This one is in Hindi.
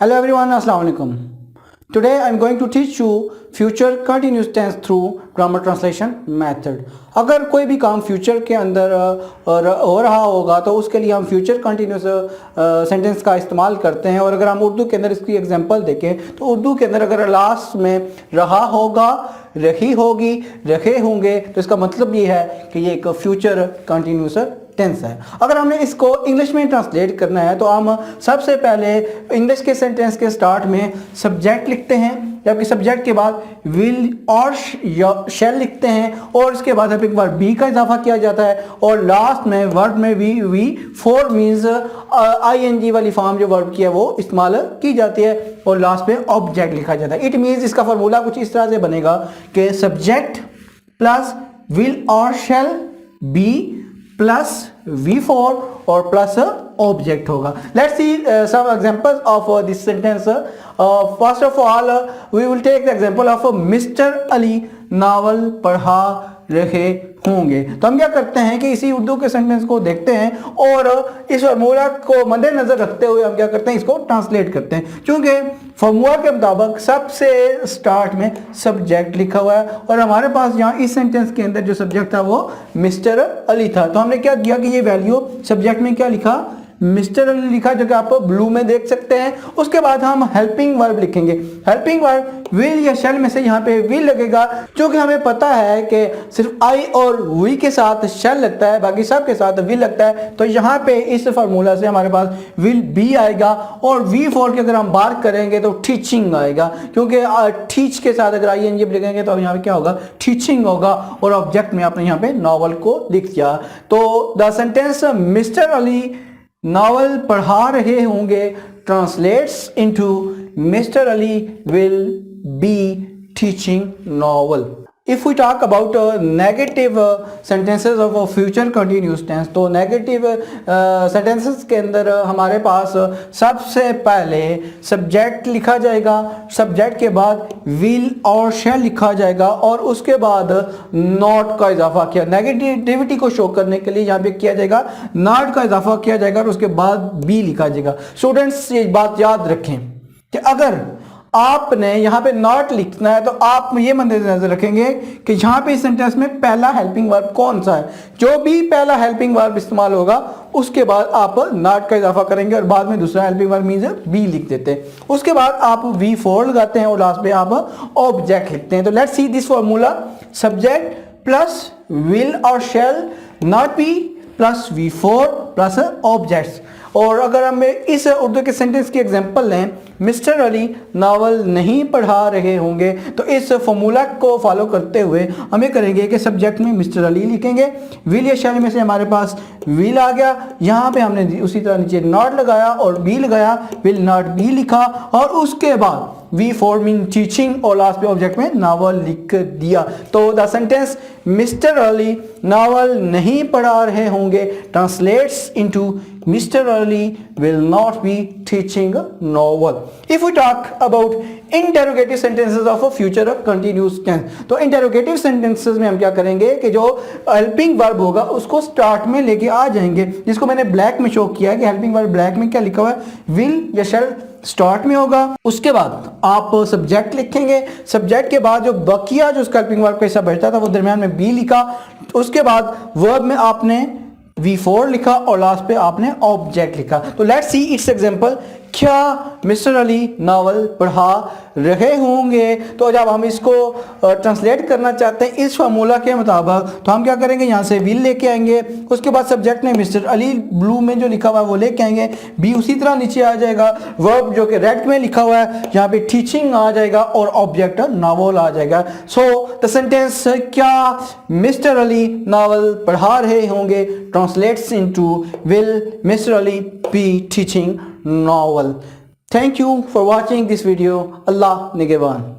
Hello everyone, Assalamu alaikum. Today I am going to teach you future continuous tense through grammar translation method. अगर कोई भी काम फ्यूचर के अंदर हो रहा होगा तो उसके लिए हम फ्यूचर कंटिन्यूस सेंटेंस का इस्तेमाल करते हैं। और अगर हम उर्दू के अंदर इसकी एग्जांपल देखें तो उर्दू के अंदर अगर लास्ट में रहा होगा, रही होगी, रखे होंगे तो इसका मतलब ये है कि ये एक फ्यूचर कंटिन्यूस टेंस है। अगर हमने इसको इंग्लिश में ट्रांसलेट करना है तो हम सबसे पहले इंग्लिश के सेंटेंस के स्टार्ट में सब्जेक्ट लिखते हैं, जबकि सब्जेक्ट के बाद विल और शैल लिखते हैं और इसके बाद हेल्पिंग वर्ब बी का इजाफा किया जाता है और लास्ट में वर्ब में वी फोर मीन्स आईएनजी वाली फॉर्म जो वर्ब की है वो इस्तेमाल की जाती है और लास्ट में ऑब्जेक्ट लिखा जाता है। इट मीन्स इसका फॉर्मूला कुछ इस तरह से बनेगा कि सब्जेक्ट प्लस विल और शैल बी प्लस V4 और प्लस ऑब्जेक्ट होगा। Let's see some examples of this sentence. First of all, we will take the example of Mr. Ali novel पढ़ा रहे होंगे। तो हम क्या करते हैं कि इसी उर्दू के सेंटेंस को देखते हैं और इस फार्मूला को मद्देनजर रखते हुए हम क्या करते हैं, इसको ट्रांसलेट करते हैं। क्योंकि फार्मूला के मुताबिक सबसे स्टार्ट में सब्जेक्ट लिखा हुआ है और हमारे पास यहाँ इस सेंटेंस के अंदर जो सब्जेक्ट था वो मिस्टर अली था। तो हमने क्या किया कि ये वैल्यू सब्जेक्ट में क्या लिखा, मिस्टर अली लिखा, जो कि आप ब्लू में देख सकते हैं। उसके बाद हम हेल्पिंग वर्ब लिखेंगे। हेल्पिंग वर्ब विल या शैल में से यहाँ पे विल लगेगा, क्योंकि हमें पता है कि सिर्फ आई और वी के साथ शैल लगता है, बाकी सब के साथ विल लगता है। तो यहाँ पे इस फार्मूला से हमारे पास विल बी आएगा और V4 की अगर हम बात करेंगे तो टीचिंग आएगा, क्योंकि टीच के साथ अगर ING लिखेंगे तो यहाँ पे क्या होगा, टीचिंग होगा। और ऑब्जेक्ट में आपने यहाँ पे नॉवल को लिख दिया। तो the sentence mister Ali novel पढ़ा रहे होंगे translates into mister Ali will be teaching novel. If we talk about negative sentences of future continuous tense, तो negative sentences के अंदर हमारे पास सबसे पहले सब्जेक्ट लिखा जाएगा, सब्जेक्ट के बाद will और shall लिखा जाएगा और उसके बाद not का इजाफा किया, नेगेटिविटी को शो करने के लिए यहाँ पे किया जाएगा not का इजाफा किया जाएगा और उसके बाद be लिखा जाएगा। स्टूडेंट्स ये बात याद रखें कि अगर आपने यहाँ पे नॉट लिखना है तो आप ये मद्देनजर रखेंगे कि यहाँ पे इस सेंटेंस में पहला हेल्पिंग वर्ब कौन सा है। जो भी पहला हेल्पिंग वर्ब इस्तेमाल होगा उसके बाद आप नॉट का इजाफा करेंगे और बाद में दूसरा हेल्पिंग वर्ब मीन्स बी लिख देते हैं। उसके बाद आप V4 लगाते हैं और लास्ट में आप ऑब्जेक्ट लिखते हैं। तो let's see this formula, subject plus will और shall not be plus V4 plus objects. और अगर हम इस उर्दू के सेंटेंस की एग्जांपल लें, मिस्टर अली नावल नहीं पढ़ा रहे होंगे, तो इस फॉर्मूला को फॉलो करते हुए हमें करेंगे कि सब्जेक्ट में मिस्टर अली लिखेंगे, विल या शैल में से हमारे पास विल आ गया, यहाँ पे हमने उसी तरह नीचे नॉट लगाया और बी लगाया, विल नॉट बी लिखा और उसके बाद V4 मीन टीचिंग और लास्ट पे ऑब्जेक्ट में नावल लिख दिया। तो the sentence mister Ali novel नहीं पढ़ा रहे होंगे translates into Mr. Ali will not be teaching a novel. If we talk about interrogative sentences of a future continuous tense, तो interrogative sentences में हम क्या करेंगे कि जो helping verb होगा उसको start में लेके आ जाएंगे, जिसको मैंने black में शो किया है कि helping verb black में क्या लिखा हुआ है, will या shall स्टार्ट में होगा। उसके बाद आप सब्जेक्ट लिखेंगे, सब्जेक्ट के बाद जो बकिया जो उसका हेल्पिंग वर्ब का हिस्सा बचता था वो दरमियान में बी लिखा, उसके बाद वर्ब में आपने V4 लिखा और लास्ट पे आपने ऑब्जेक्ट लिखा। तो लेट्स सी इट्स एग्जांपल। क्या मिस्टर अली नावल पढ़ा रहे होंगे? तो जब हम इसको ट्रांसलेट करना चाहते हैं इस फार्मूला के मुताबिक तो हम क्या करेंगे, यहाँ से विल लेके आएंगे, उसके बाद सब्जेक्ट में मिस्टर अली ब्लू में जो लिखा हुआ है वो लेके आएंगे, बी उसी तरह नीचे आ जाएगा, वर्ब जो कि रेड में लिखा हुआ है यहाँ पे टीचिंग आ जाएगा और ऑब्जेक्ट नावल आ जाएगा। सो द सेंटेंस क्या मिस्टर अली नावल पढ़ा रहे होंगे translates into will mister Ali be teaching novel. Thank you for watching this video. Allah Nigeban.